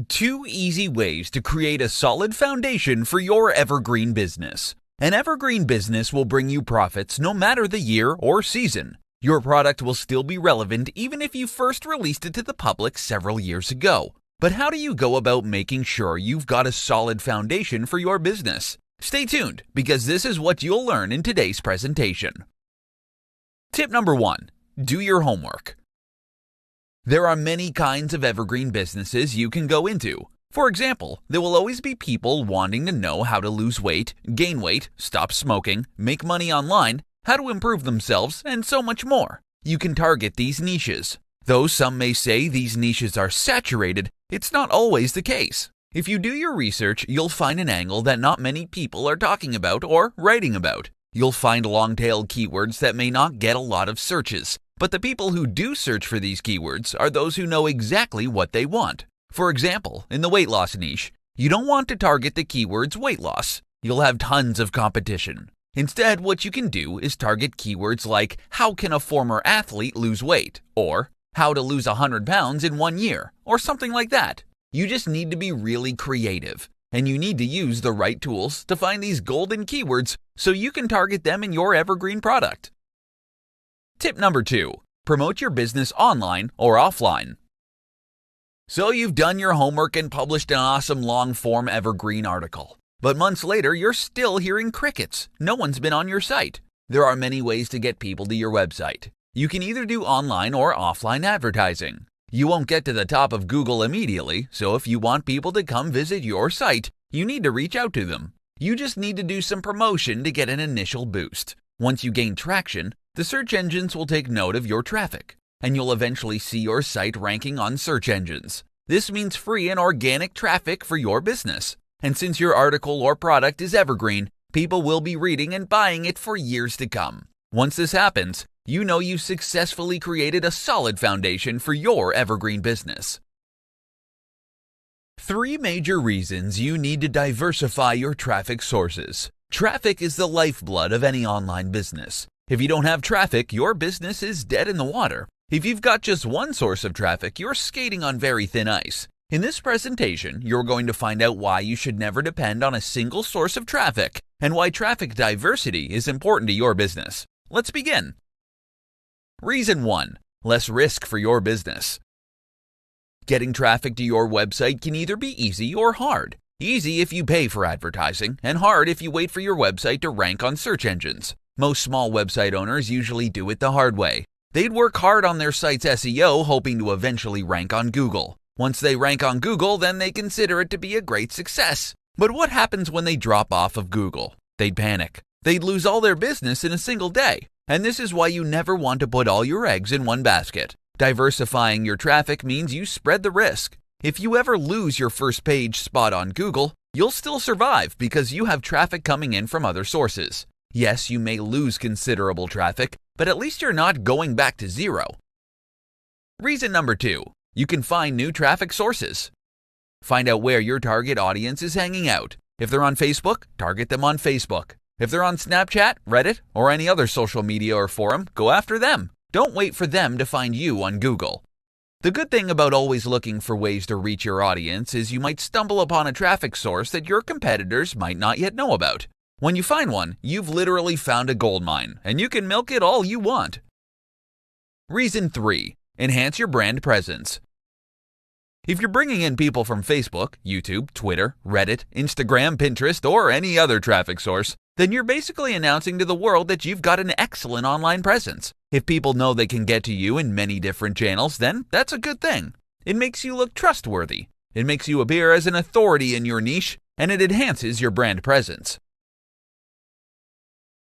2 easy ways to create a solid foundation for your evergreen business. An evergreen business will bring you profits no matter the year or season. Your product will still be relevant even if you first released it to the public several years ago. But how do you go about making sure you've got a solid foundation for your business? Stay tuned, because this is what you'll learn in today's presentation. Tip number 1. Do your homework. There are many kinds of evergreen businesses you can go into. For example, there will always be people wanting to know how to lose weight, gain weight, stop smoking, make money online, how to improve themselves, and so much more. You can target these niches. Though some may say these niches are saturated, it's not always the case. If you do your research, you'll find an angle that not many people are talking about or writing about. You'll find long-tailed keywords that may not get a lot of searches. But the people who do search for these keywords are those who know exactly what they want. For example, in the weight loss niche, you don't want to target the keywords weight loss. You'll have tons of competition. Instead, what you can do is target keywords like how can a former athlete lose weight, or how to lose 100 pounds in 1 year, or something like that. You just need to be really creative, and you need to use the right tools to find these golden keywords so you can target them in your evergreen product. Tip number 2. Promote your business online or offline. So you've done your homework and published an awesome long-form evergreen article. But months later, you're still hearing crickets. No one's been on your site. There are many ways to get people to your website. You can either do online or offline advertising. You won't get to the top of Google immediately, so if you want people to come visit your site, you need to reach out to them. You just need to do some promotion to get an initial boost. Once you gain traction, the search engines will take note of your traffic, and you'll eventually see your site ranking on search engines. This means free and organic traffic for your business. And since your article or product is evergreen, people will be reading and buying it for years to come. Once this happens, you know you've successfully created a solid foundation for your evergreen business. 3 major reasons you need to diversify your traffic sources. Traffic is the lifeblood of any online business. If you don't have traffic, your business is dead in the water. If you've got just one source of traffic, you're skating on very thin ice. In this presentation, you're going to find out why you should never depend on a single source of traffic and why traffic diversity is important to your business. Let's begin. Reason 1. Less risk for your business. Getting traffic to your website can either be easy or hard. Easy if you pay for advertising, and hard if you wait for your website to rank on search engines. Most small website owners usually do it the hard way. They'd work hard on their site's SEO, hoping to eventually rank on Google. Once they rank on Google, then they consider it to be a great success. But what happens when they drop off of Google? They'd panic. They'd lose all their business in a single day. And this is why you never want to put all your eggs in one basket. Diversifying your traffic means you spread the risk. If you ever lose your first page spot on Google, you'll still survive because you have traffic coming in from other sources. Yes, you may lose considerable traffic, but at least you're not going back to zero. Reason number 2. You can find new traffic sources. Find out where your target audience is hanging out. If they're on Facebook, target them on Facebook. If they're on Snapchat, Reddit, or any other social media or forum, go after them. Don't wait for them to find you on Google. The good thing about always looking for ways to reach your audience is you might stumble upon a traffic source that your competitors might not yet know about. When you find one, you've literally found a gold mine, and you can milk it all you want. Reason 3. Enhance your brand presence. If you're bringing in people from Facebook, YouTube, Twitter, Reddit, Instagram, Pinterest, or any other traffic source, then you're basically announcing to the world that you've got an excellent online presence. If people know they can get to you in many different channels, then that's a good thing. It makes you look trustworthy. It makes you appear as an authority in your niche, and it enhances your brand presence.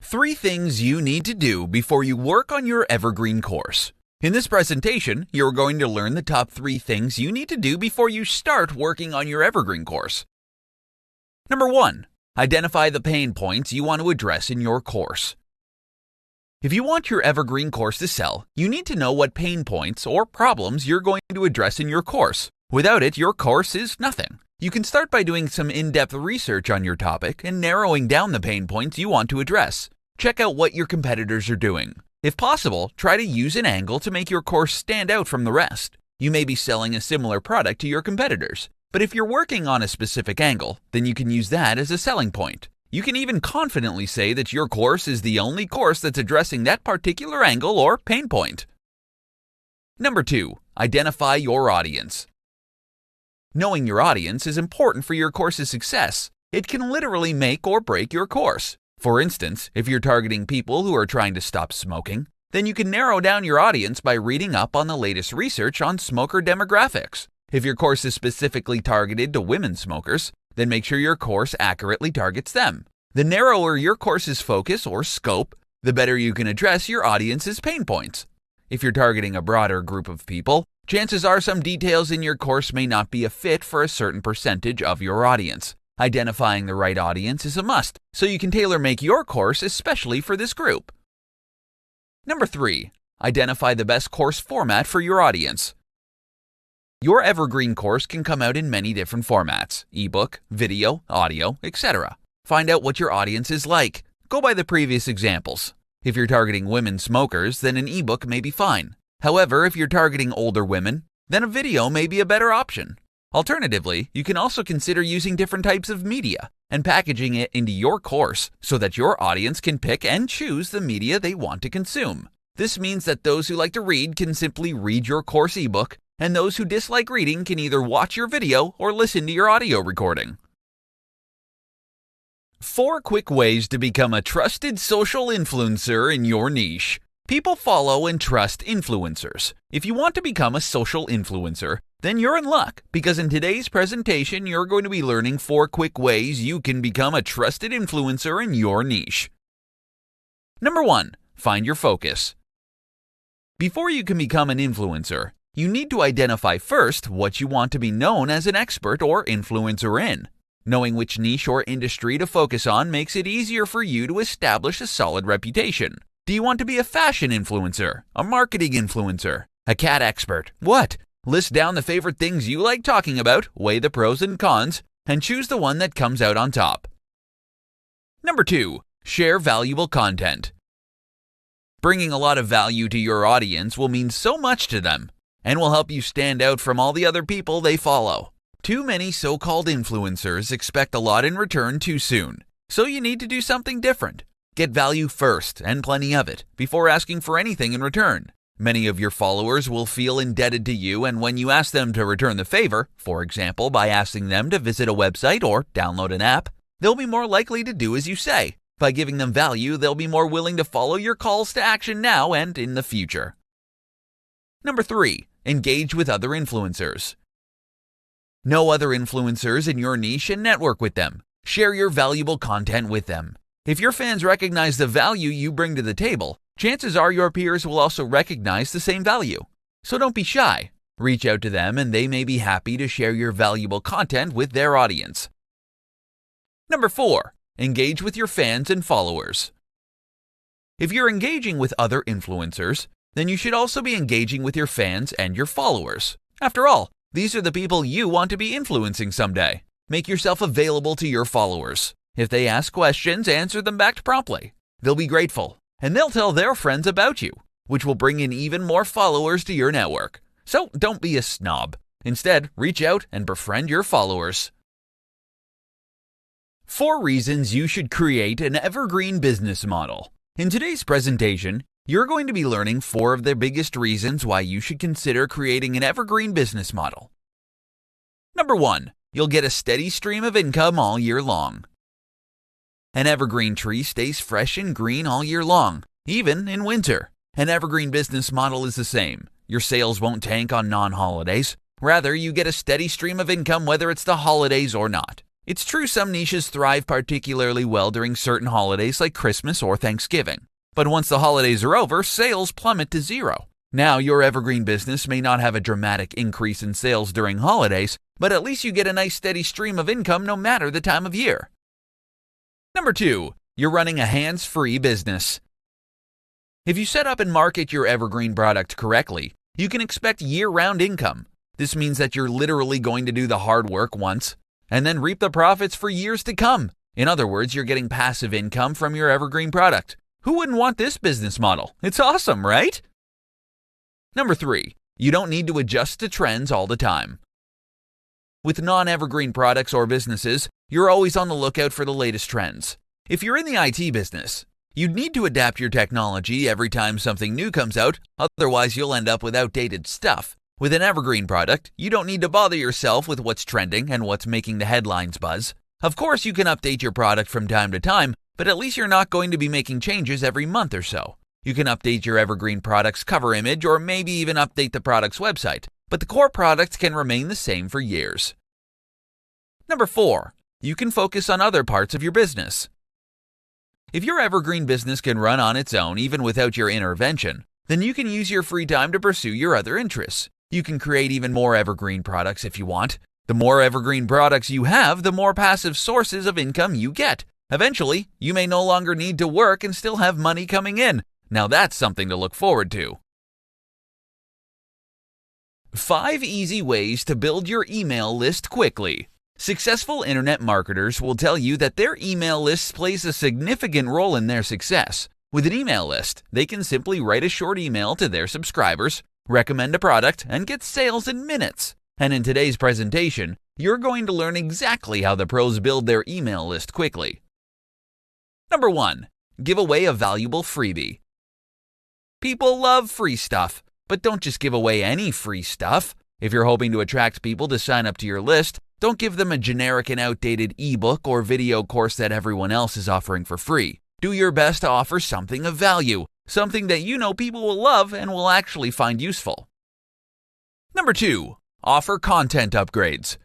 3 things you need to do before you work on your evergreen course. In this presentation, you're going to learn the top 3 things you need to do before you start working on your evergreen course. Number 1. Identify the pain points you want to address in your course. If you want your evergreen course to sell, you need to know what pain points or problems you're going to address in your course. Without it, your course is nothing. You can start by doing some in-depth research on your topic and narrowing down the pain points you want to address. Check out what your competitors are doing. If possible, try to use an angle to make your course stand out from the rest. You may be selling a similar product to your competitors. But if you're working on a specific angle, then you can use that as a selling point. You can even confidently say that your course is the only course that's addressing that particular angle or pain point. Number 2, identify your audience. Knowing your audience is important for your course's success. It can literally make or break your course. For instance, if you're targeting people who are trying to stop smoking, then you can narrow down your audience by reading up on the latest research on smoker demographics. If your course is specifically targeted to women smokers, then make sure your course accurately targets them. The narrower your course's focus or scope, the better you can address your audience's pain points. If you're targeting a broader group of people, chances are some details in your course may not be a fit for a certain percentage of your audience. Identifying the right audience is a must, so you can tailor-make your course especially for this group. Number 3, identify the best course format for your audience. Your Evergreen course can come out in many different formats: ebook, video, audio, etc. Find out what your audience is like. Go by the previous examples. If you're targeting women smokers, then an ebook may be fine. However, if you're targeting older women, then a video may be a better option. Alternatively, you can also consider using different types of media and packaging it into your course so that your audience can pick and choose the media they want to consume. This means that those who like to read can simply read your course ebook, and those who dislike reading can either watch your video or listen to your audio recording. 4 quick ways to become a trusted social influencer in your niche. People follow and trust influencers. If you want to become a social influencer, then you're in luck, because in today's presentation, you're going to be learning 4 quick ways you can become a trusted influencer in your niche. Number 1, find your focus. Before you can become an influencer, you need to identify first what you want to be known as an expert or influencer in. Knowing which niche or industry to focus on makes it easier for you to establish a solid reputation. Do you want to be a fashion influencer, a marketing influencer, a cat expert? What? List down the favorite things you like talking about, weigh the pros and cons, and choose the one that comes out on top. Number 2, share valuable content. Bringing a lot of value to your audience will mean so much to them and will help you stand out from all the other people they follow. Too many so-called influencers expect a lot in return too soon, so you need to do something different. Get value first, and plenty of it, before asking for anything in return. Many of your followers will feel indebted to you, and when you ask them to return the favor, for example by asking them to visit a website or download an app, they'll be more likely to do as you say. By giving them value, they'll be more willing to follow your calls to action now and in the future. Number 3, engage with other influencers. Know other influencers in your niche and network with them. Share your valuable content with them. If your fans recognize the value you bring to the table, chances are your peers will also recognize the same value. So don't be shy. Reach out to them and they may be happy to share your valuable content with their audience. Number 4, engage with your fans and followers. If you're engaging with other influencers, then you should also be engaging with your fans and your followers. After all, these are the people you want to be influencing someday. Make yourself available to your followers. If they ask questions, answer them back promptly. They'll be grateful, and they'll tell their friends about you, which will bring in even more followers to your network. So don't be a snob. Instead, reach out and befriend your followers. 4 reasons you should create an evergreen business model. In today's presentation, you're going to be learning 4 of the biggest reasons why you should consider creating an evergreen business model. Number 1, you'll get a steady stream of income all year long. An evergreen tree stays fresh and green all year long, even in winter. An evergreen business model is the same. Your sales won't tank on non-holidays. Rather, you get a steady stream of income whether it's the holidays or not. It's true some niches thrive particularly well during certain holidays like Christmas or Thanksgiving. But once the holidays are over, sales plummet to zero. Now, your evergreen business may not have a dramatic increase in sales during holidays, but at least you get a nice steady stream of income no matter the time of year. Number 2, you're running a hands-free business. If you set up and market your evergreen product correctly, you can expect year-round income. This means that you're literally going to do the hard work once and then reap the profits for years to come. In other words, you're getting passive income from your evergreen product. Who wouldn't want this business model? It's awesome, right? Number 3, you don't need to adjust to trends all the time. With non-evergreen products or businesses, you're always on the lookout for the latest trends. If you're in the IT business, you'd need to adapt your technology every time something new comes out, otherwise you'll end up with outdated stuff. With an evergreen product, you don't need to bother yourself with what's trending and what's making the headlines buzz. Of course, you can update your product from time to time, but at least you're not going to be making changes every month or so. You can update your evergreen product's cover image or maybe even update the product's website, but the core product can remain the same for years. Number 4. You can focus on other parts of your business. If your evergreen business can run on its own even without your intervention, then you can use your free time to pursue your other interests. You can create even more evergreen products if you want. The more evergreen products you have, the more passive sources of income you get. Eventually, you may no longer need to work and still have money coming in. Now that's something to look forward to. 5 easy ways to build your email list quickly. Successful internet marketers will tell you that their email list plays a significant role in their success. With an email list, they can simply write a short email to their subscribers, recommend a product, and get sales in minutes. And in today's presentation, you're going to learn exactly how the pros build their email list quickly. Number 1. Give away a valuable freebie. People love free stuff, but don't just give away any free stuff. If you're hoping to attract people to sign up to your list, don't give them a generic and outdated ebook or video course that everyone else is offering for free. Do your best to offer something of value, something that you know people will love and will actually find useful. Number 2. Offer content upgrades.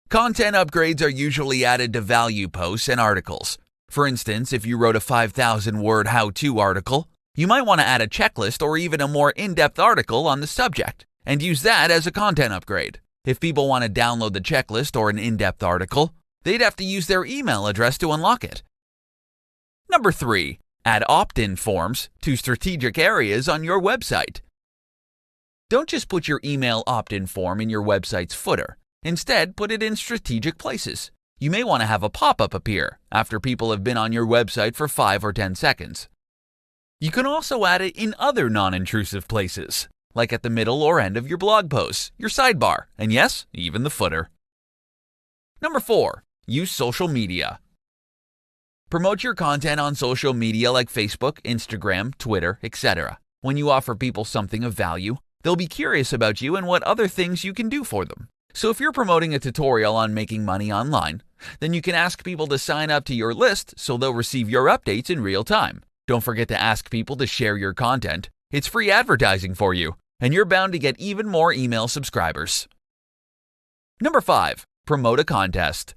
Content upgrades are usually added to value posts and articles. For instance, if you wrote a 5,000-word how-to article, you might want to add a checklist or even a more in-depth article on the subject, and use that as a content upgrade. If people want to download the checklist or an in-depth article, they'd have to use their email address to unlock it. Number 3. Add opt-in forms to strategic areas on your website. Don't just put your email opt-in form in your website's footer. Instead, put it in strategic places. You may want to have a pop-up appear after people have been on your website for 5 or 10 seconds. You can also add it in other non-intrusive places, like at the middle or end of your blog posts, your sidebar, and yes, even the footer. Number 4. Use social media. Promote your content on social media like Facebook, Instagram, Twitter, etc. When you offer people something of value, they'll be curious about you and what other things you can do for them. So if you're promoting a tutorial on making money online, then you can ask people to sign up to your list so they'll receive your updates in real time. Don't forget to ask people to share your content. It's free advertising for you, and you're bound to get even more email subscribers. Number 5. Promote a contest.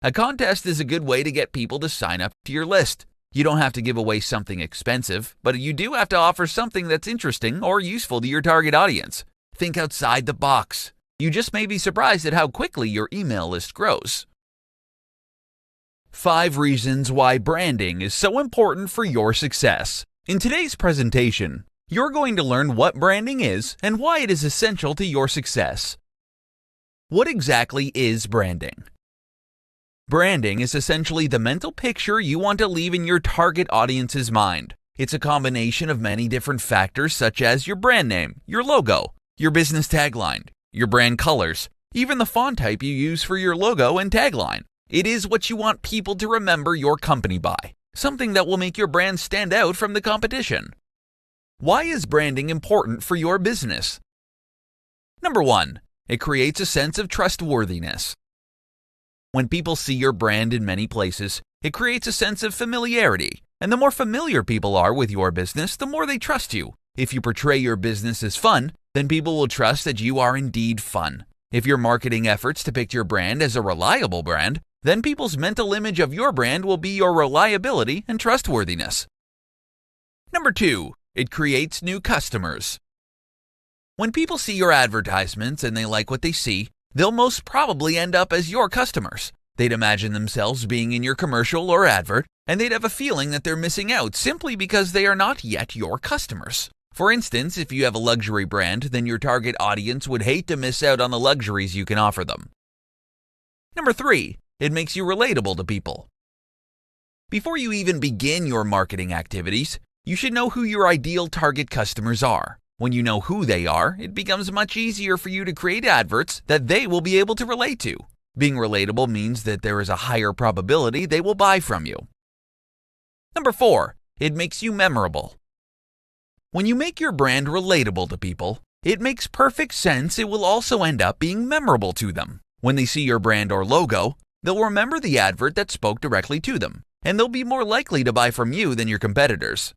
A contest is a good way to get people to sign up to your list. You don't have to give away something expensive, but you do have to offer something that's interesting or useful to your target audience. Think outside the box. You just may be surprised at how quickly your email list grows. 5 reasons why branding is so important for your success. In today's presentation, you're going to learn what branding is and why it is essential to your success. What exactly is branding? Branding is essentially the mental picture you want to leave in your target audience's mind. It's a combination of many different factors such as your brand name, your logo, your business tagline, your brand colors, even the font type you use for your logo and tagline. It is what you want people to remember your company by, something that will make your brand stand out from the competition. Why is branding important for your business? Number 1. It creates a sense of trustworthiness. When people see your brand in many places, it creates a sense of familiarity, and the more familiar people are with your business, the more they trust you. If you portray your business as fun, then people will trust that you are indeed fun. If your marketing efforts depict your brand as a reliable brand, then people's mental image of your brand will be your reliability and trustworthiness. Number 2. It creates new customers. When people see your advertisements and they like what they see, they'll most probably end up as your customers. They'd imagine themselves being in your commercial or advert, and they'd have a feeling that they're missing out simply because they are not yet your customers. For instance, if you have a luxury brand, then your target audience would hate to miss out on the luxuries you can offer them. Number 3. It makes you relatable to people. Before you even begin your marketing activities, you should know who your ideal target customers are. When you know who they are, it becomes much easier for you to create adverts that they will be able to relate to. Being relatable means that there is a higher probability they will buy from you. Number 4, it makes you memorable. When you make your brand relatable to people, it makes perfect sense it will also end up being memorable to them. When they see your brand or logo, they'll remember the advert that spoke directly to them, and they'll be more likely to buy from you than your competitors.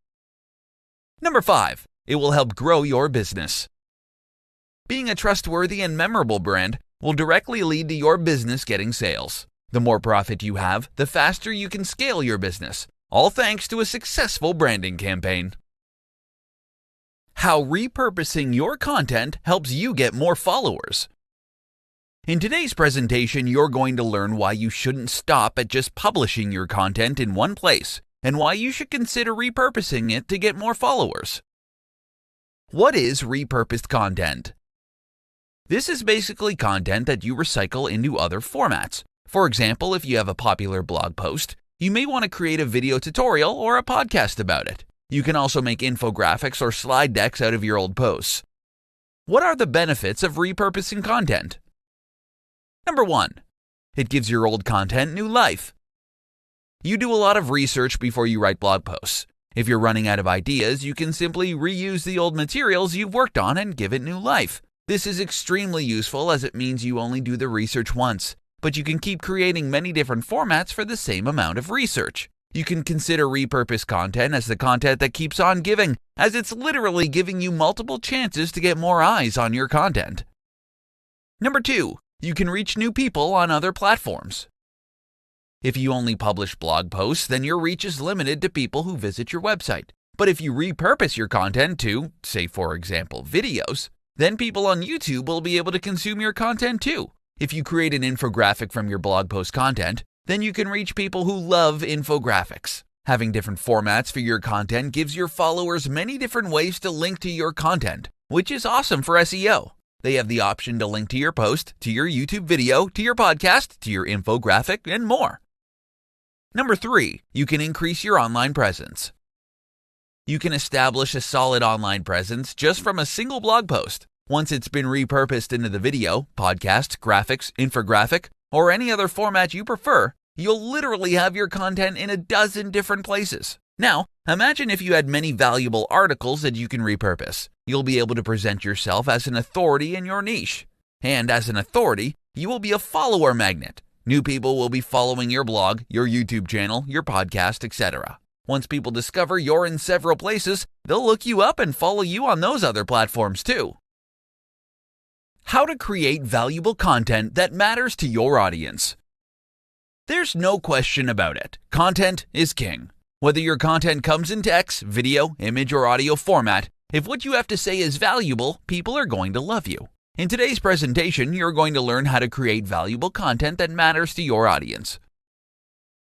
Number 5, it will help grow your business. Being a trustworthy and memorable brand will directly lead to your business getting sales. The more profit you have, the faster you can scale your business, all thanks to a successful branding campaign. How repurposing your content helps you get more followers. In today's presentation, you're going to learn why you shouldn't stop at just publishing your content in one place, and why you should consider repurposing it to get more followers. What is repurposed content? This is basically content that you recycle into other formats. For example, if you have a popular blog post, you may want to create a video tutorial or a podcast about it. You can also make infographics or slide decks out of your old posts. What are the benefits of repurposing content? Number 1, it gives your old content new life. You do a lot of research before you write blog posts. If you're running out of ideas, you can simply reuse the old materials you've worked on and give it new life. This is extremely useful as it means you only do the research once, but you can keep creating many different formats for the same amount of research. You can consider repurposed content as the content that keeps on giving, as it's literally giving you multiple chances to get more eyes on your content. Number 2, you can reach new people on other platforms. If you only publish blog posts, then your reach is limited to people who visit your website. But if you repurpose your content to, say for example, videos, then people on YouTube will be able to consume your content too. If you create an infographic from your blog post content, then you can reach people who love infographics. Having different formats for your content gives your followers many different ways to link to your content, which is awesome for SEO. They have the option to link to your post, to your YouTube video, to your podcast, to your infographic, and more. Number 3, you can increase your online presence. You can establish a solid online presence just from a single blog post. Once it's been repurposed into the video, podcast, graphics, infographic, or any other format you prefer, you'll literally have your content in a dozen different places. Now, imagine if you had many valuable articles that you can repurpose. You'll be able to present yourself as an authority in your niche. And as an authority, you will be a follower magnet. New people will be following your blog, your YouTube channel, your podcast, etc. Once people discover you're in several places, they'll look you up and follow you on those other platforms too. How to create valuable content that matters to your audience. There's no question about it. Content is king. Whether your content comes in text, video, image, or audio format, if what you have to say is valuable, people are going to love you. In today's presentation, you're going to learn how to create valuable content that matters to your audience.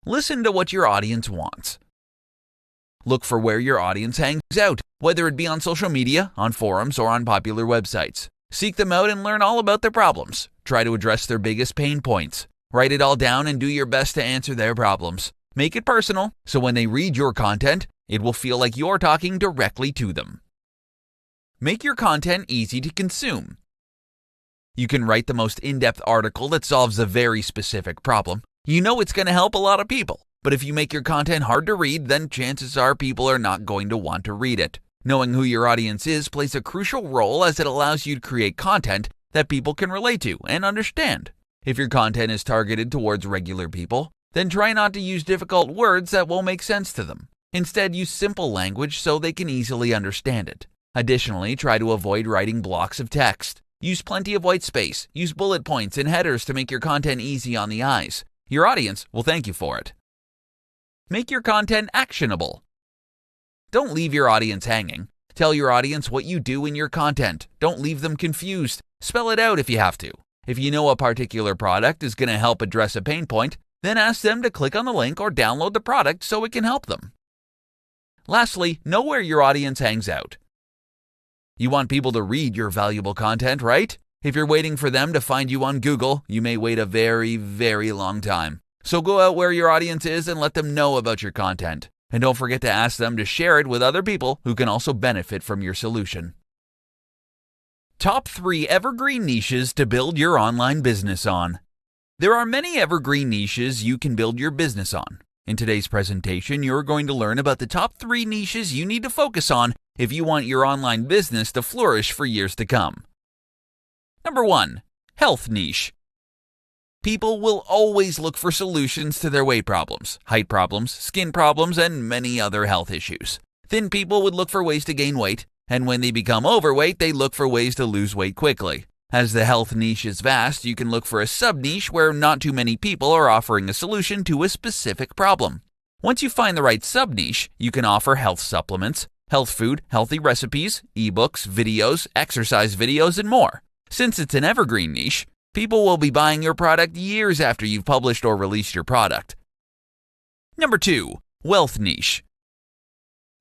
Listen to what your audience wants. Look for where your audience hangs out, whether it be on social media, on forums, or on popular websites. Seek them out and learn all about their problems. Try to address their biggest pain points. Write it all down and do your best to answer their problems. Make it personal, so when they read your content, it will feel like you're talking directly to them. Make your content easy to consume. You can write the most in-depth article that solves a very specific problem. You know it's going to help a lot of people. But if you make your content hard to read, then chances are people are not going to want to read it. Knowing who your audience is plays a crucial role as it allows you to create content that people can relate to and understand. If your content is targeted towards regular people, then try not to use difficult words that won't make sense to them. Instead, use simple language so they can easily understand it. Additionally, try to avoid writing blocks of text. Use plenty of white space. Use bullet points and headers to make your content easy on the eyes. Your audience will thank you for it. Make your content actionable. Don't leave your audience hanging. Tell your audience what you do in your content. Don't leave them confused. Spell it out if you have to. If you know a particular product is going to help address a pain point, then ask them to click on the link or download the product so it can help them. Lastly, know where your audience hangs out. You want people to read your valuable content, right? If you're waiting for them to find you on Google, you may wait a very, very long time. So go out where your audience is and let them know about your content. And don't forget to ask them to share it with other people who can also benefit from your solution. Top 3 Evergreen Niches to Build Your Online Business On. There are many evergreen niches you can build your business on. In today's presentation, you're going to learn about the top 3 niches you need to focus on if you want your online business to flourish for years to come. Number 1. Health Niche. People will always look for solutions to their weight problems, height problems, skin problems, and many other health issues. Thin people would look for ways to gain weight, and when they become overweight, they look for ways to lose weight quickly. As the health niche is vast, you can look for a sub-niche where not too many people are offering a solution to a specific problem. Once you find the right sub-niche, you can offer health supplements, health food, healthy recipes, ebooks, videos, exercise videos, and more. Since it's an evergreen niche, people will be buying your product years after you've published or released your product. Number 2. Wealth Niche.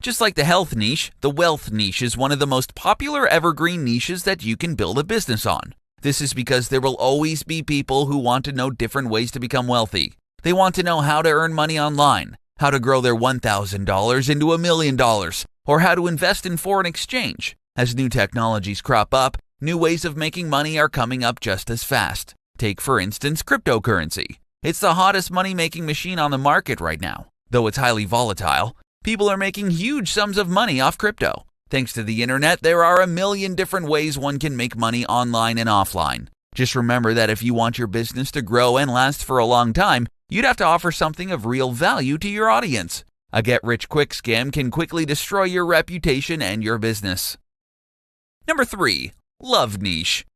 Just like the health niche, the wealth niche is one of the most popular evergreen niches that you can build a business on. This is because there will always be people who want to know different ways to become wealthy. They want to know how to earn money online, how to grow their $1,000 into $1 million, or how to invest in foreign exchange. As new technologies crop up, new ways of making money are coming up just as fast. Take, for instance, cryptocurrency. It's the hottest money-making machine on the market right now. Though it's highly volatile, people are making huge sums of money off crypto. Thanks to the internet, there are a million different ways one can make money online and offline. Just remember that if you want your business to grow and last for a long time, you'd have to offer something of real value to your audience. A get-rich-quick scam can quickly destroy your reputation and your business. Number 3. Love Niche.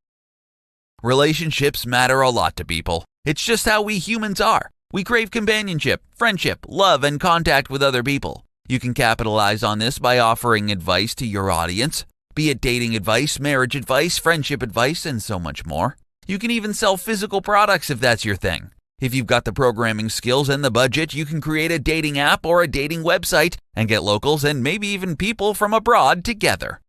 Relationships matter a lot to people. It's just how we humans are. We crave companionship, friendship, love, and contact with other people. You can capitalize on this by offering advice to your audience, be it dating advice, marriage advice, friendship advice, and so much more. You can even sell physical products if that's your thing. If you've got the programming skills and the budget, you can create a dating app or a dating website and get locals and maybe even people from abroad together.